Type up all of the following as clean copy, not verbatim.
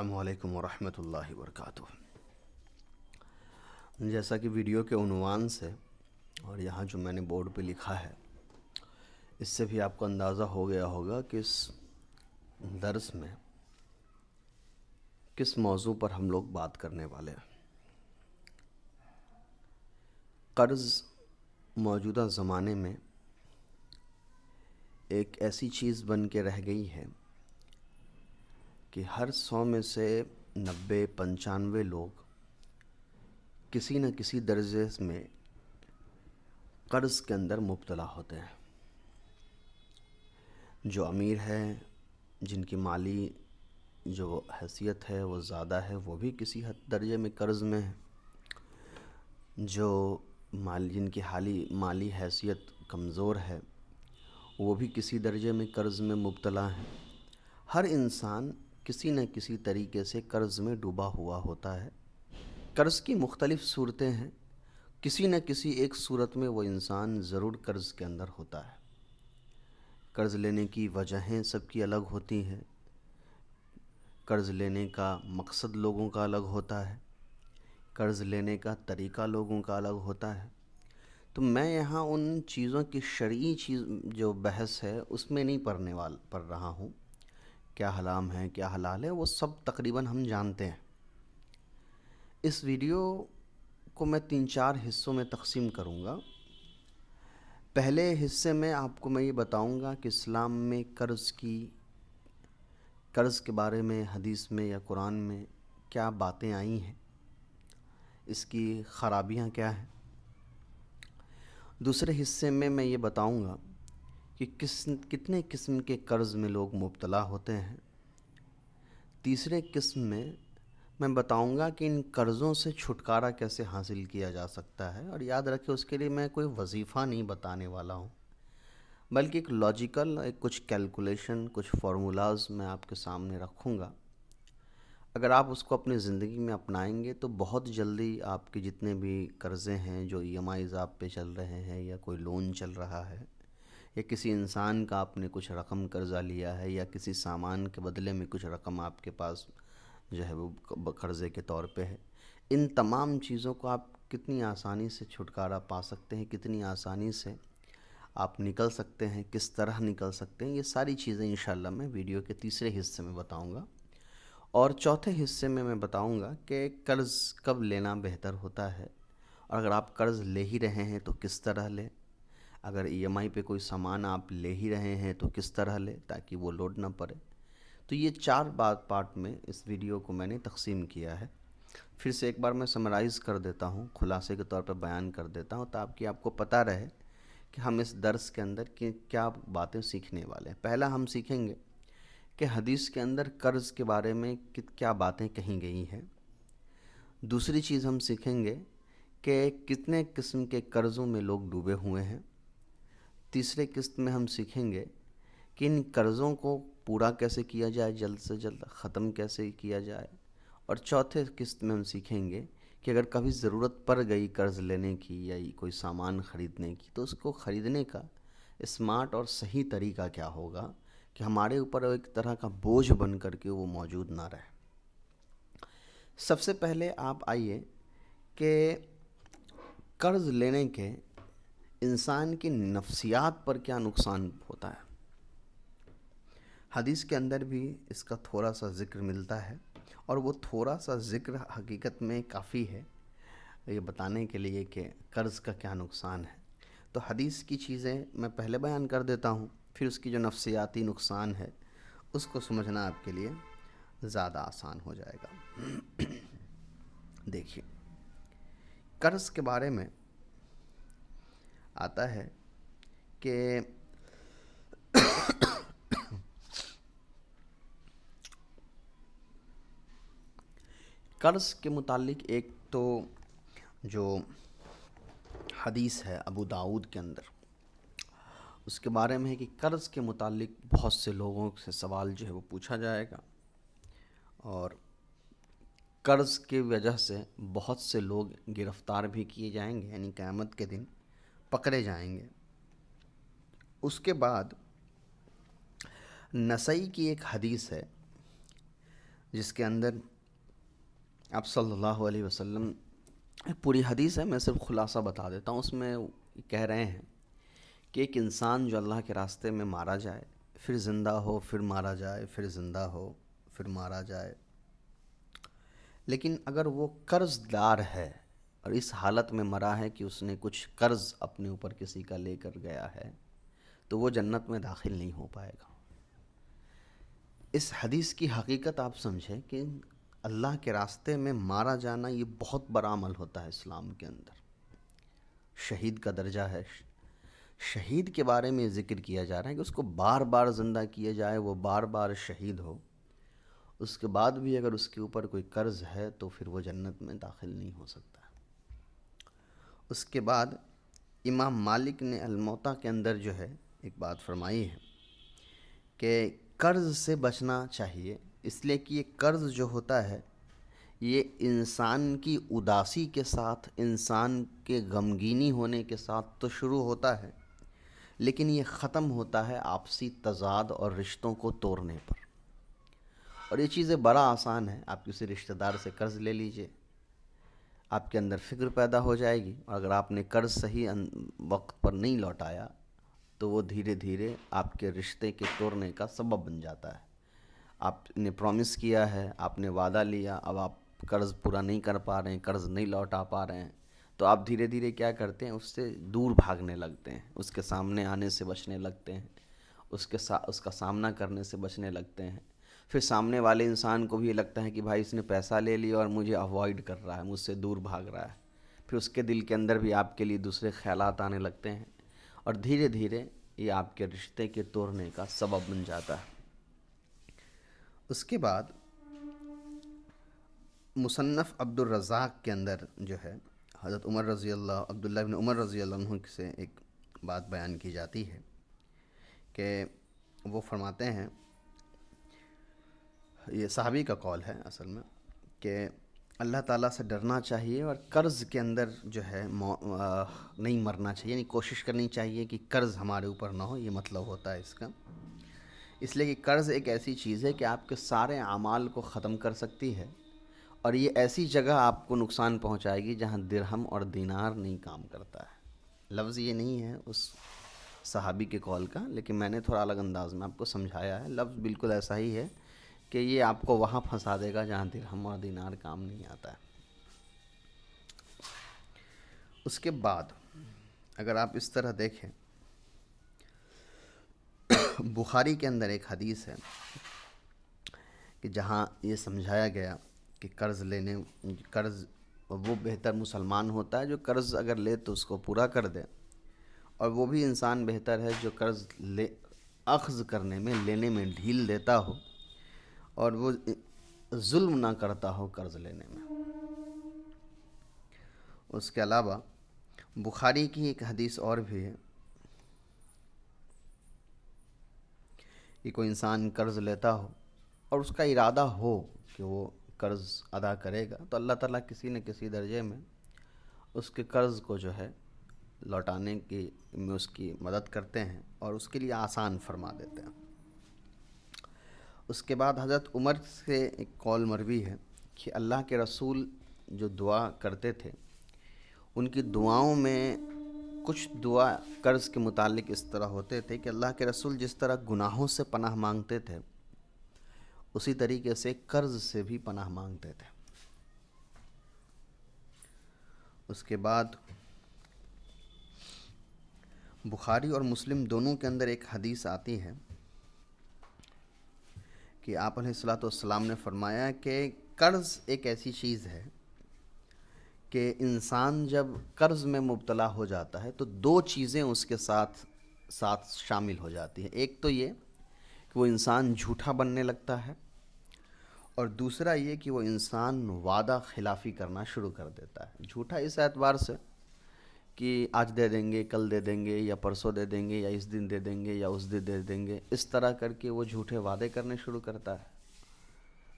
السلام علیکم ورحمۃ اللہ وبرکاتہ۔ جیسا کہ ویڈیو کے عنوان سے اور یہاں جو میں نے بورڈ پہ لکھا ہے، اس سے بھی آپ کو اندازہ ہو گیا ہوگا کہ اس درس میں کس موضوع پر ہم لوگ بات کرنے والے ہیں۔ قرض موجودہ زمانے میں ایک ایسی چیز بن کے رہ گئی ہے کہ ہر 100 میں سے 90-95 لوگ کسی نہ کسی درجے میں قرض کے اندر مبتلا ہوتے ہیں۔ جو امیر ہیں، جن کی مالی جو حیثیت ہے وہ زیادہ ہے، وہ بھی کسی حد درجے میں قرض میں ہیں۔ جن کی مالی حیثیت کمزور ہے، وہ بھی کسی درجے میں قرض میں مبتلا ہیں۔ ہر انسان کسی نہ کسی طریقے سے قرض میں ڈوبا ہوا ہوتا ہے۔ قرض کی مختلف صورتیں ہیں، کسی نہ کسی ایک صورت میں وہ انسان ضرور قرض کے اندر ہوتا ہے۔ قرض لینے کی وجہیں سب کی الگ ہوتی ہیں، قرض لینے کا مقصد لوگوں کا الگ ہوتا ہے، قرض لینے کا طریقہ لوگوں کا الگ ہوتا ہے۔ تو میں یہاں ان چیزوں کی شرعی جو بحث ہے اس میں نہیں پڑھ رہا ہوں۔ کیا حرام ہے، کیا حلال ہے، وہ سب تقریباً ہم جانتے ہیں۔ اس ویڈیو کو میں 3-4 حصوں میں تقسیم کروں گا۔ پہلے حصے میں آپ کو میں یہ بتاؤں گا کہ اسلام میں قرض کے بارے میں حدیث میں یا قرآن میں کیا باتیں آئی ہیں، اس کی خرابیاں کیا ہیں۔ دوسرے حصے میں میں یہ بتاؤں گا کہ کتنے قسم کے قرض میں لوگ مبتلا ہوتے ہیں۔ تیسرے قسم میں بتاؤں گا کہ ان قرضوں سے چھٹکارا کیسے حاصل کیا جا سکتا ہے، اور یاد رکھیں اس کے لیے میں کوئی وظیفہ نہیں بتانے والا ہوں، بلکہ ایک لاجیکل کچھ کیلکولیشن، کچھ فارمولاز میں آپ کے سامنے رکھوں گا۔ اگر آپ اس کو اپنی زندگی میں اپنائیں گے تو بہت جلدی آپ کے جتنے بھی قرضے ہیں، جو EMIs آپ پہ چل رہے ہیں، یا کوئی لون چل رہا ہے، یا کسی انسان کا آپ نے کچھ رقم قرضہ لیا ہے، یا کسی سامان کے بدلے میں کچھ رقم آپ کے پاس جو ہے وہ قرضے کے طور پہ ہے، ان تمام چیزوں کو آپ کتنی آسانی سے چھٹکارا پا سکتے ہیں، کتنی آسانی سے آپ نکل سکتے ہیں، کس طرح نکل سکتے ہیں، یہ ساری چیزیں انشاءاللہ میں ویڈیو کے تیسرے حصے میں بتاؤں گا۔ اور چوتھے حصے میں بتاؤں گا کہ قرض کب لینا بہتر ہوتا ہے، اور اگر آپ قرض لے ہی رہے ہیں تو کس طرح لیں، اگر EMI پہ کوئی سامان آپ لے ہی رہے ہیں تو کس طرح لیں تاکہ وہ لوڈ نہ پڑے۔ تو یہ 4 پارٹ میں اس ویڈیو کو میں نے تقسیم کیا ہے۔ پھر سے ایک بار میں سمرائز کر دیتا ہوں، خلاصے کے طور پر بیان کر دیتا ہوں تاکہ آپ کو پتہ رہے کہ ہم اس درس کے اندر کیا باتیں سیکھنے والے ہیں۔ پہلا ہم سیکھیں گے کہ حدیث کے اندر قرض کے بارے میں کیا باتیں کہیں گئی ہیں۔ دوسری چیز ہم سیکھیں گے کہ کتنے قسم کے قرضوں میں لوگ ڈوبے ہوئے ہیں۔ تیسرے قسط میں ہم سیکھیں گے کہ ان قرضوں کو پورا کیسے کیا جائے، جلد سے جلد ختم کیسے کیا جائے۔ اور چوتھے قسط میں ہم سیکھیں گے کہ اگر کبھی ضرورت پڑ گئی قرض لینے کی یا کوئی سامان خریدنے کی، تو اس کو خریدنے کا اسمارٹ اور صحیح طریقہ کیا ہوگا کہ ہمارے اوپر ایک طرح کا بوجھ بن کر کے وہ موجود نہ رہے۔ سب سے پہلے آپ آئیے کہ قرض لینے کے انسان کی نفسیات پر کیا نقصان ہوتا ہے۔ حدیث کے اندر بھی اس کا تھوڑا سا ذکر ملتا ہے، اور وہ تھوڑا سا ذکر حقیقت میں کافی ہے یہ بتانے کے لیے کہ قرض کا کیا نقصان ہے۔ تو حدیث کی چیزیں میں پہلے بیان کر دیتا ہوں، پھر اس کی جو نفسیاتی نقصان ہے اس کو سمجھنا آپ کے لیے زیادہ آسان ہو جائے گا۔ دیکھیے، قرض کے بارے میں آتا ہے کہ قرض کے متعلق ایک تو جو حدیث ہے ابو داؤد کے اندر، اس کے بارے میں ہے کہ قرض کے متعلق بہت سے لوگوں سے سوال جو ہے وہ پوچھا جائے گا، اور قرض کی وجہ سے بہت سے لوگ گرفتار بھی کیے جائیں گے، یعنی قیامت کے دن پکڑے جائیں گے۔ اس کے بعد نسائی کی ایک حدیث ہے جس کے اندر آپ صلی اللہ علیہ وسلم، ایک پوری حدیث ہے، میں صرف خلاصہ بتا دیتا ہوں، اس میں کہہ رہے ہیں کہ ایک انسان جو اللہ کے راستے میں مارا جائے، پھر زندہ ہو، پھر مارا جائے، پھر زندہ ہو، پھر مارا جائے، لیکن اگر وہ قرض دار ہے اور اس حالت میں مرا ہے کہ اس نے کچھ قرض اپنے اوپر کسی کا لے کر گیا ہے، تو وہ جنت میں داخل نہیں ہو پائے گا۔ اس حدیث کی حقیقت آپ سمجھیں کہ اللہ کے راستے میں مارا جانا یہ بہت بڑا عمل ہوتا ہے اسلام کے اندر، شہید کا درجہ ہے۔ شہید کے بارے میں ذکر کیا جا رہا ہے کہ اس کو بار بار زندہ کیا جائے، وہ بار بار شہید ہو، اس کے بعد بھی اگر اس کے اوپر کوئی قرض ہے تو پھر وہ جنت میں داخل نہیں ہو سکتا۔ اس کے بعد امام مالک نے الموطا کے اندر جو ہے ایک بات فرمائی ہے کہ قرض سے بچنا چاہیے، اس لیے کہ یہ قرض جو ہوتا ہے یہ انسان کی اداسی کے ساتھ، انسان کے غمگینی ہونے کے ساتھ تو شروع ہوتا ہے، لیکن یہ ختم ہوتا ہے آپسی تضاد اور رشتوں کو توڑنے پر۔ اور یہ چیزیں بڑا آسان ہے، آپ کسی رشتہ دار سے قرض لے لیجئے، آپ کے اندر فکر پیدا ہو جائے گی، اور اگر آپ نے قرض صحیح وقت پر نہیں لوٹایا تو وہ دھیرے دھیرے آپ کے رشتے کے توڑنے کا سبب بن جاتا ہے۔ آپ نے پرومس کیا ہے، آپ نے وعدہ لیا، اب آپ قرض پورا نہیں کر پا رہے ہیں، قرض نہیں لوٹا پا رہے ہیں، تو آپ دھیرے دھیرے کیا کرتے ہیں، اس سے دور بھاگنے لگتے ہیں، اس کے سامنے آنے سے بچنے لگتے ہیں، اس کا سامنا کرنے سے بچنے لگتے ہیں۔ پھر سامنے والے انسان کو بھی یہ لگتا ہے کہ بھائی اس نے پیسہ لے لیا اور مجھے اوائڈ کر رہا ہے، مجھ سے دور بھاگ رہا ہے، پھر اس کے دل کے اندر بھی آپ کے لیے دوسرے خیالات آنے لگتے ہیں، اور دھیرے دھیرے یہ آپ کے رشتے کے توڑنے کا سبب بن جاتا ہے۔ اس کے بعد مصنف عبد الرزاق کے اندر جو ہے حضرت عبداللہ بن عمر رضی اللہ عنہ سے ایک بات بیان کی جاتی ہے کہ وہ فرماتے ہیں، یہ صحابی کا قول ہے اصل میں، کہ اللہ تعالیٰ سے ڈرنا چاہیے اور قرض کے اندر جو ہے نہیں مرنا چاہیے، یعنی کوشش کرنی چاہیے کہ قرض ہمارے اوپر نہ ہو، یہ مطلب ہوتا ہے اس کا۔ اس لیے کہ قرض ایک ایسی چیز ہے کہ آپ کے سارے اعمال کو ختم کر سکتی ہے، اور یہ ایسی جگہ آپ کو نقصان پہنچائے گی جہاں درہم اور دینار نہیں کام کرتا ہے۔ لفظ یہ نہیں ہے اس صحابی کے قول کا، لیکن میں نے تھوڑا الگ انداز میں آپ کو سمجھایا ہے، لفظ بالکل ایسا ہی ہے کہ یہ آپ کو وہاں پھنسا دے گا جہاں درہم اور دینار کام نہیں آتا ہے۔ اس کے بعد اگر آپ اس طرح دیکھیں، بخاری کے اندر ایک حدیث ہے کہ جہاں یہ سمجھایا گیا کہ قرض وہ بہتر مسلمان ہوتا ہے جو قرض اگر لے تو اس کو پورا کر دے، اور وہ بھی انسان بہتر ہے جو قرض اخذ کرنے میں، لینے میں ڈھیل دیتا ہو، اور وہ ظلم نہ کرتا ہو قرض لینے میں۔ اس کے علاوہ بخاری کی ایک حدیث اور بھی ہے کہ کوئی انسان قرض لیتا ہو اور اس کا ارادہ ہو کہ وہ قرض ادا کرے گا، تو اللہ تعالیٰ کسی نہ کسی درجے میں اس کے قرض کو جو ہے لوٹانے میں اس کی مدد کرتے ہیں اور اس کے لیے آسان فرما دیتے ہیں۔ اس کے بعد حضرت عمر سے ایک قول مروی ہے کہ اللہ کے رسول جو دعا کرتے تھے، ان کی دعاؤں میں کچھ دعا قرض کے متعلق اس طرح ہوتے تھے کہ اللہ کے رسول جس طرح گناہوں سے پناہ مانگتے تھے، اسی طریقے سے قرض سے بھی پناہ مانگتے تھے۔ اس کے بعد بخاری اور مسلم دونوں کے اندر ایک حدیث آتی ہے کہ آپ علیہ الصلوۃ والسلام نے فرمایا کہ قرض ایک ایسی چیز ہے کہ انسان جب قرض میں مبتلا ہو جاتا ہے تو دو چیزیں اس کے ساتھ شامل ہو جاتی ہیں۔ ایک تو یہ کہ وہ انسان جھوٹا بننے لگتا ہے، اور دوسرا یہ کہ وہ انسان وعدہ خلافی کرنا شروع کر دیتا ہے۔ جھوٹا اس اعتبار سے کہ آج دے دیں گے، کل دے دیں گے، یا پرسوں دے دیں گے، یا اس دن دے دیں گے، یا اس دن دے دیں گے، اس طرح کر کے وہ جھوٹے وعدے کرنے شروع کرتا ہے،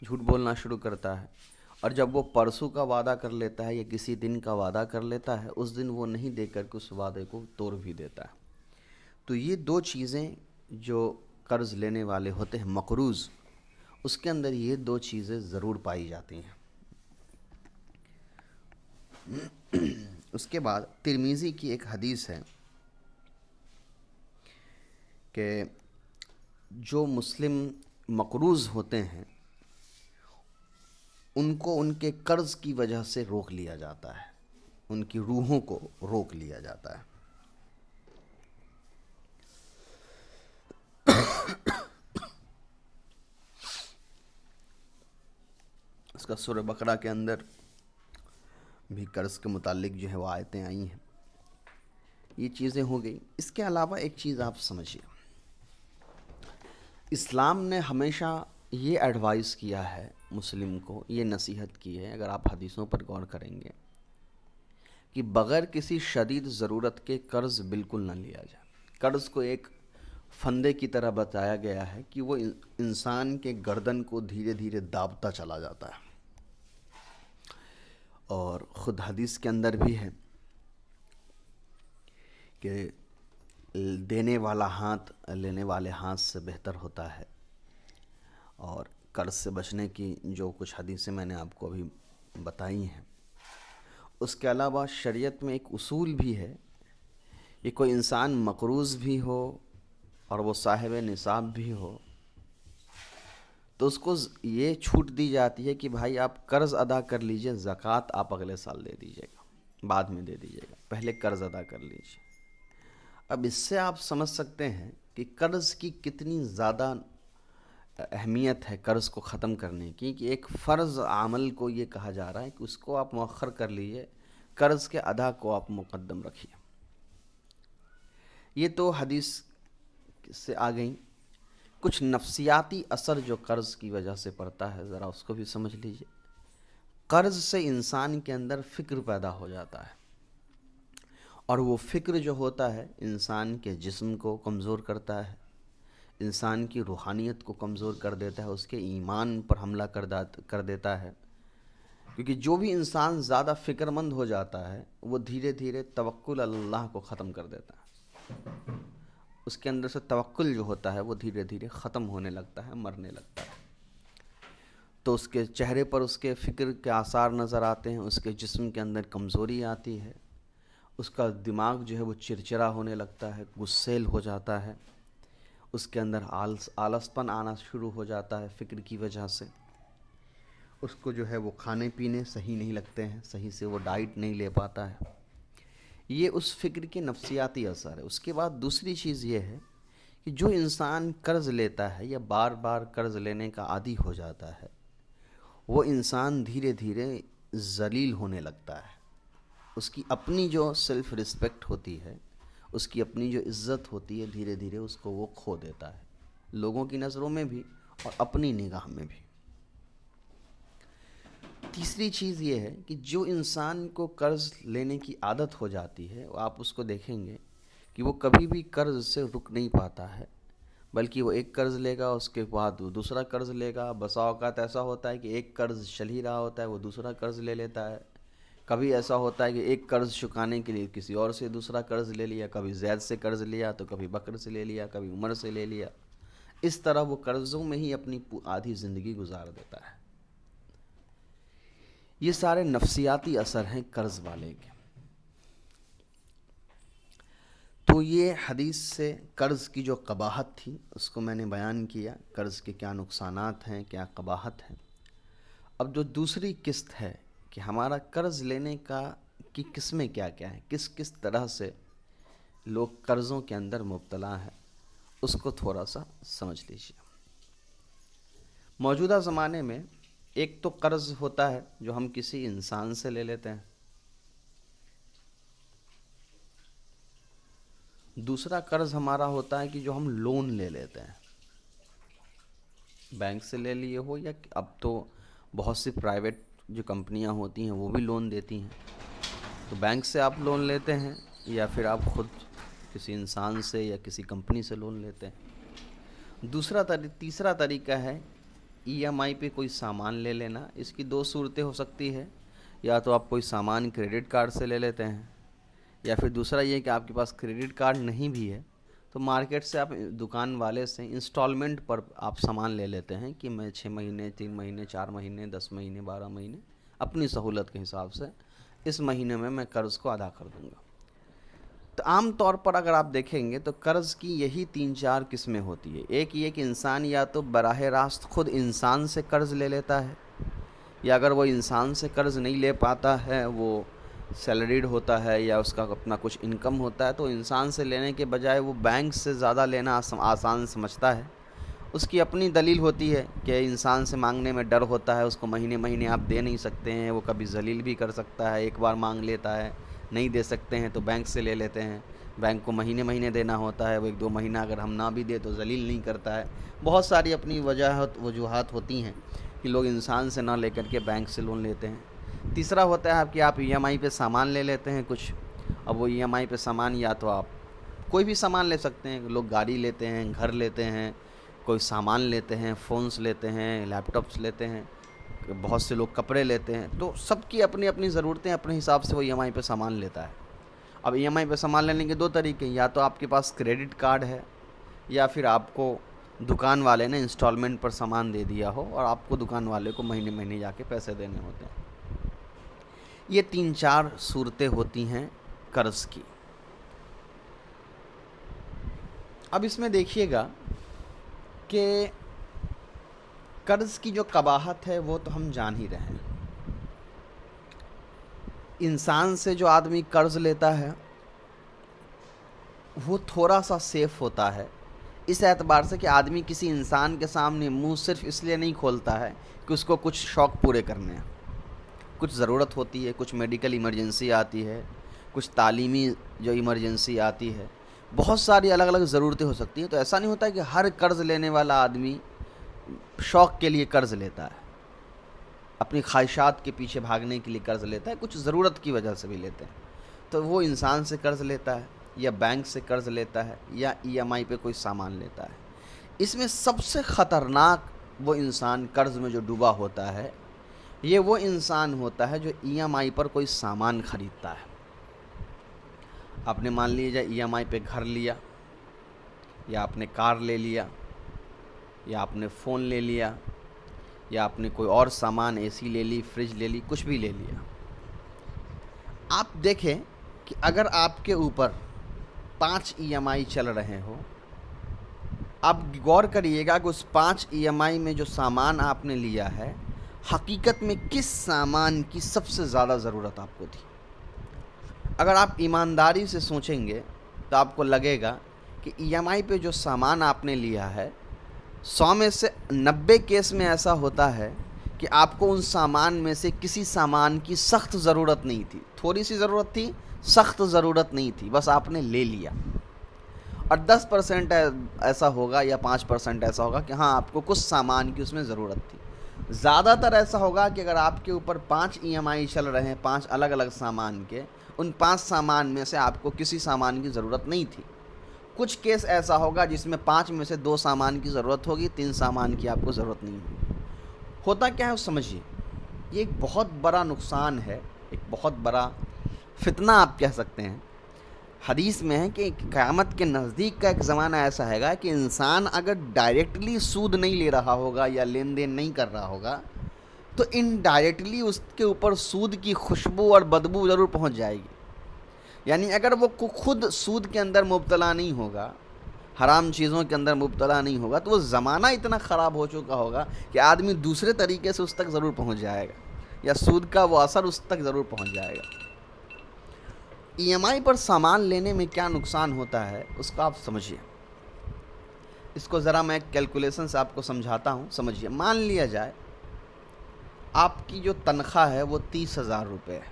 جھوٹ بولنا شروع کرتا ہے، اور جب وہ پرسوں کا وعدہ کر لیتا ہے یا کسی دن کا وعدہ کر لیتا ہے، اس دن وہ نہیں دے کر کے اس وعدے کو توڑ بھی دیتا ہے۔ تو یہ دو چیزیں جو قرض لینے والے ہوتے ہیں، مقروض، اس کے اندر یہ دو چیزیں ضرور پائی جاتی ہیں۔ اس کے بعد ترمذی کی ایک حدیث ہے کہ جو مسلم مقروض ہوتے ہیں ان کو ان کے قرض کی وجہ سے روک لیا جاتا ہے، ان کی روحوں کو روک لیا جاتا ہے۔ اس کا سورہ بقرہ کے اندر بھی قرض کے متعلق جو ہے وہ آیتیں آئی ہیں۔ یہ چیزیں ہو گئی۔ اس کے علاوہ ایک چیز آپ سمجھیے، اسلام نے ہمیشہ یہ ایڈوائز کیا ہے مسلم کو، یہ نصیحت کی ہے، اگر آپ حدیثوں پر غور کریں گے، کہ بغیر کسی شدید ضرورت کے قرض بالکل نہ لیا جائے۔ قرض کو ایک فندے کی طرح بتایا گیا ہے کہ وہ انسان کے گردن کو دھیرے دھیرے دابتا چلا جاتا ہے، اور خود حدیث کے اندر بھی ہے کہ دینے والا ہاتھ لینے والے ہاتھ سے بہتر ہوتا ہے، اور قرض سے بچنے کی جو کچھ حدیثیں میں نے آپ کو ابھی بتائی ہیں۔ اس کے علاوہ شریعت میں ایک اصول بھی ہے کہ کوئی انسان مقروض بھی ہو اور وہ صاحب نصاب بھی ہو تو اس کو یہ چھوٹ دی جاتی ہے کہ بھائی آپ قرض ادا کر لیجئے، زکوٰۃ آپ اگلے سال دے دیجیے گا، بعد میں دے دیجیے گا، پہلے قرض ادا کر لیجیے۔ اب اس سے آپ سمجھ سکتے ہیں کہ قرض کی کتنی زیادہ اہمیت ہے قرض کو ختم کرنے کی، کہ ایک فرض عمل کو یہ کہا جا رہا ہے کہ اس کو آپ مؤخر کر لیجئے، قرض کے ادا کو آپ مقدم رکھیے۔ یہ تو حدیث سے آ گئیں۔ کچھ نفسیاتی اثر جو قرض کی وجہ سے پڑتا ہے، ذرا اس کو بھی سمجھ لیجئے۔ قرض سے انسان کے اندر فکر پیدا ہو جاتا ہے، اور وہ فکر جو ہوتا ہے انسان کے جسم کو کمزور کرتا ہے، انسان کی روحانیت کو کمزور کر دیتا ہے، اس کے ایمان پر حملہ کر دیتا ہے، کیونکہ جو بھی انسان زیادہ فکر مند ہو جاتا ہے وہ دھیرے دھیرے توکل اللہ کو ختم کر دیتا ہے، اس کے اندر سے توکل جو ہوتا ہے وہ دھیرے دھیرے ختم ہونے لگتا ہے، مرنے لگتا ہے، تو اس کے چہرے پر اس کے فکر کے آثار نظر آتے ہیں، اس کے جسم کے اندر کمزوری آتی ہے، اس کا دماغ جو ہے وہ چرچرا ہونے لگتا ہے، غسیل ہو جاتا ہے، اس کے اندر آلس پن آنا شروع ہو جاتا ہے فکر کی وجہ سے، اس کو جو ہے وہ کھانے پینے صحیح نہیں لگتے ہیں، صحیح سے وہ ڈائٹ نہیں لے پاتا ہے۔ یہ اس فکر کے نفسیاتی اثر ہے۔ اس کے بعد دوسری چیز یہ ہے کہ جو انسان قرض لیتا ہے یا بار بار قرض لینے کا عادی ہو جاتا ہے، وہ انسان دھیرے دھیرے ذلیل ہونے لگتا ہے، اس کی اپنی جو سیلف رسپیکٹ ہوتی ہے، اس کی اپنی جو عزت ہوتی ہے، دھیرے دھیرے اس کو وہ کھو دیتا ہے، لوگوں کی نظروں میں بھی اور اپنی نگاہ میں بھی۔ تیسری چیز یہ ہے کہ جو انسان کو قرض لینے کی عادت ہو جاتی ہے، آپ اس کو دیکھیں گے کہ وہ کبھی بھی قرض سے رک نہیں پاتا ہے، بلکہ وہ ایک قرض لے گا، اس کے بعد وہ دوسرا قرض لے گا۔ بسا اوقات ایسا ہوتا ہے کہ ایک قرض چل ہی رہا ہوتا ہے، وہ دوسرا قرض لے لیتا ہے۔ کبھی ایسا ہوتا ہے کہ ایک قرض چکانے کے لیے کسی اور سے دوسرا قرض لے لیا، کبھی زید سے قرض لیا تو کبھی بکر سے لے لیا، کبھی عمر سے لے لیا۔ اس طرح وہ قرضوں میں ہی اپنی آدھی زندگی گزار دیتا ہے۔ یہ سارے نفسیاتی اثر ہیں قرض والے کے۔ تو یہ حدیث سے قرض کی جو قباحت تھی اس کو میں نے بیان کیا، قرض کے کیا نقصانات ہیں، کیا قباحت ہے۔ اب جو دوسری قسط ہے کہ ہمارا قرض لینے کی قسمیں کیا کیا ہیں، کس کس طرح سے لوگ قرضوں کے اندر مبتلا ہیں، اس کو تھوڑا سا سمجھ لیجیے۔ موجودہ زمانے میں ایک تو قرض ہوتا ہے جو ہم کسی انسان سے لے لیتے ہیں، دوسرا قرض ہمارا ہوتا ہے کہ جو ہم لون لے لیتے ہیں، بینک سے لے لیے ہو، یا اب تو بہت سی پرائیویٹ جو کمپنیاں ہوتی ہیں وہ بھی لون دیتی ہیں، تو بینک سے آپ لون لیتے ہیں، یا پھر آپ خود کسی انسان سے یا کسی کمپنی سے لون لیتے ہیں۔ تیسرا طریقہ ہے ای ایم آئی پہ کوئی سامان لے لینا۔ اس کی دو صورتیں ہو سکتی ہے، یا تو آپ کوئی سامان کریڈٹ کارڈ سے لے لیتے ہیں، یا پھر دوسرا یہ کہ آپ کے پاس کریڈٹ کارڈ نہیں بھی ہے تو مارکیٹ سے آپ دکان والے سے انسٹالمنٹ پر آپ سامان لے لیتے ہیں کہ میں 6 مہینے 3 مہینے 4 مہینے 10 مہینے 12 مہینے اپنی سہولت کے حساب سے اس مہینے میں قرض کو ادا کر دوں گا۔ تو عام طور پر اگر آپ دیکھیں گے تو قرض کی یہی 3-4 قسمیں ہوتی ہے۔ ایک یہ کہ انسان یا تو براہ راست خود انسان سے قرض لے لیتا ہے، یا اگر وہ انسان سے قرض نہیں لے پاتا ہے، وہ سیلریڈ ہوتا ہے یا اس کا اپنا کچھ انکم ہوتا ہے، تو انسان سے لینے کے بجائے وہ بینک سے زیادہ لینا آسان سمجھتا ہے۔ اس کی اپنی دلیل ہوتی ہے کہ انسان سے مانگنے میں ڈر ہوتا ہے، اس کو مہینے مہینے آپ دے نہیں سکتے ہیں، وہ کبھی ذلیل بھی کر سکتا ہے، ایک بار مانگ لیتا ہے، نہیں دے سکتے ہیں تو بینک سے لے لیتے ہیں، بینک کو مہینے مہینے دینا ہوتا ہے، وہ 1-2 مہینہ اگر ہم نہ بھی دے تو ذلیل نہیں کرتا ہے۔ بہت ساری اپنی وجوہات ہوتی ہیں کہ لوگ انسان سے نہ لے کر کے بینک سے لون لیتے ہیں۔ تیسرا ہوتا ہے کہ آپ ای ایم آئی پہ سامان لے لیتے ہیں کچھ، اب وہ ای ایم آئی پہ سامان یا تو آپ کوئی بھی سامان لے سکتے ہیں، لوگ گاڑی لیتے ہیں، گھر لیتے ہیں، کوئی سامان لیتے ہیں، فونز لیتے ہیں، لیپ ٹاپس لیتے ہیں، بہت سے لوگ کپڑے لیتے ہیں، تو سب کی اپنی اپنی ضرورتیں اپنے حساب سے وہ ای ایم آئی پہ سامان لیتا ہے۔ اب ای ایم آئی پہ سامان لینے کے 2 طریقے ہیں، یا تو آپ کے پاس کریڈٹ کارڈ ہے، یا پھر آپ کو دکان والے نے انسٹالمنٹ پر سامان دے دیا ہو اور آپ کو دکان والے کو مہینے مہینے جا کے پیسے دینے ہوتے ہیں۔ یہ 3-4 صورتیں ہوتی ہیں قرض کی۔ اب اس میں دیکھیے گا کہ قرض کی جو قباحت ہے وہ تو ہم جان ہی رہے ہیں۔ انسان سے جو آدمی قرض لیتا ہے وہ تھوڑا سا سیف ہوتا ہے، اس اعتبار سے کہ آدمی کسی انسان کے سامنے منہ صرف اس لیے نہیں کھولتا ہے کہ اس کو کچھ شوق پورے کرنے ہیں، کچھ ضرورت ہوتی ہے، کچھ میڈیکل ایمرجنسی آتی ہے، کچھ تعلیمی جو ایمرجنسی آتی ہے، بہت ساری الگ الگ ضرورتیں ہو سکتی ہیں۔ تو ایسا نہیں ہوتا ہے کہ ہر قرض لینے والا آدمی شوق کے لیے قرض لیتا ہے، اپنی خواہشات کے پیچھے بھاگنے کے لیے قرض لیتا ہے، کچھ ضرورت کی وجہ سے بھی لیتے ہیں۔ تو وہ انسان سے قرض لیتا ہے، یا بینک سے قرض لیتا ہے، یا ای ایم آئی پہ کوئی سامان لیتا ہے۔ اس میں سب سے خطرناک وہ انسان قرض میں جو ڈوبا ہوتا ہے، یہ وہ انسان ہوتا ہے جو ای ایم آئی پر کوئی سامان خریدتا ہے۔ آپ نے مان لیجیے ای ایم آئی پہ گھر لیا، یا آپ نے کار لے لیا، یا آپ نے فون لے لیا، یا آپ نے کوئی اور سامان اے سی لے لی، فریج لے لی، کچھ بھی لے لیا۔ آپ دیکھیں کہ اگر آپ کے اوپر 5 ای ایم آئی چل رہے ہو، آپ غور کریے گا کہ اس 5 ای ایم آئی میں جو سامان آپ نے لیا ہے، حقیقت میں کس سامان کی سب سے زیادہ ضرورت آپ کو تھی۔ اگر آپ ایمانداری سے سوچیں گے تو آپ کو لگے گا کہ ای ایم آئی پہ جو سامان آپ نے لیا ہے، 100 میں سے 90 کیس میں ایسا ہوتا ہے کہ آپ کو ان سامان میں سے کسی سامان کی سخت ضرورت نہیں تھی، تھوڑی سی ضرورت تھی، سخت ضرورت نہیں تھی، بس آپ نے لے لیا۔ اور 10% ایسا ہوگا یا 5% ایسا ہوگا کہ ہاں آپ کو کچھ سامان کی اس میں ضرورت تھی۔ زیادہ تر ایسا ہوگا کہ اگر آپ کے اوپر 5 ای ایم آئی چل رہے ہیں 5 الگ الگ سامان کے، ان 5 سامان میں سے آپ کو کسی سامان کی ضرورت نہیں تھی۔ کچھ کیس ایسا ہوگا جس میں 5 میں سے 2 سامان کی ضرورت ہوگی، 3 سامان کی آپ کو ضرورت نہیں ہوگی۔ ہوتا کیا ہے سمجھیے، یہ ایک بہت بڑا نقصان ہے، ایک بہت بڑا فتنہ آپ کہہ سکتے ہیں۔ حدیث میں ہے کہ قیامت کے نزدیک کا ایک زمانہ ایسا ہے گا کہ انسان اگر ڈائریکٹلی سود نہیں لے رہا ہوگا یا لین دین نہیں کر رہا ہوگا، تو انڈائریکٹلی اس کے اوپر سود کی خوشبو اور بدبو ضرور پہنچ جائے گی۔ یعنی اگر وہ خود سود کے اندر مبتلا نہیں ہوگا، حرام چیزوں کے اندر مبتلا نہیں ہوگا، تو وہ زمانہ اتنا خراب ہو چکا ہوگا کہ آدمی دوسرے طریقے سے اس تک ضرور پہنچ جائے گا، یا سود کا وہ اثر اس تک ضرور پہنچ جائے گا۔ ای ایم آئی پر سامان لینے میں کیا نقصان ہوتا ہے اس کا آپ سمجھیے۔ اس کو ذرا میں کیلکولیشن سے آپ کو سمجھاتا ہوں، سمجھیے۔ مان لیا جائے آپ کی جو تنخواہ ہے وہ 30,000 روپے ہے،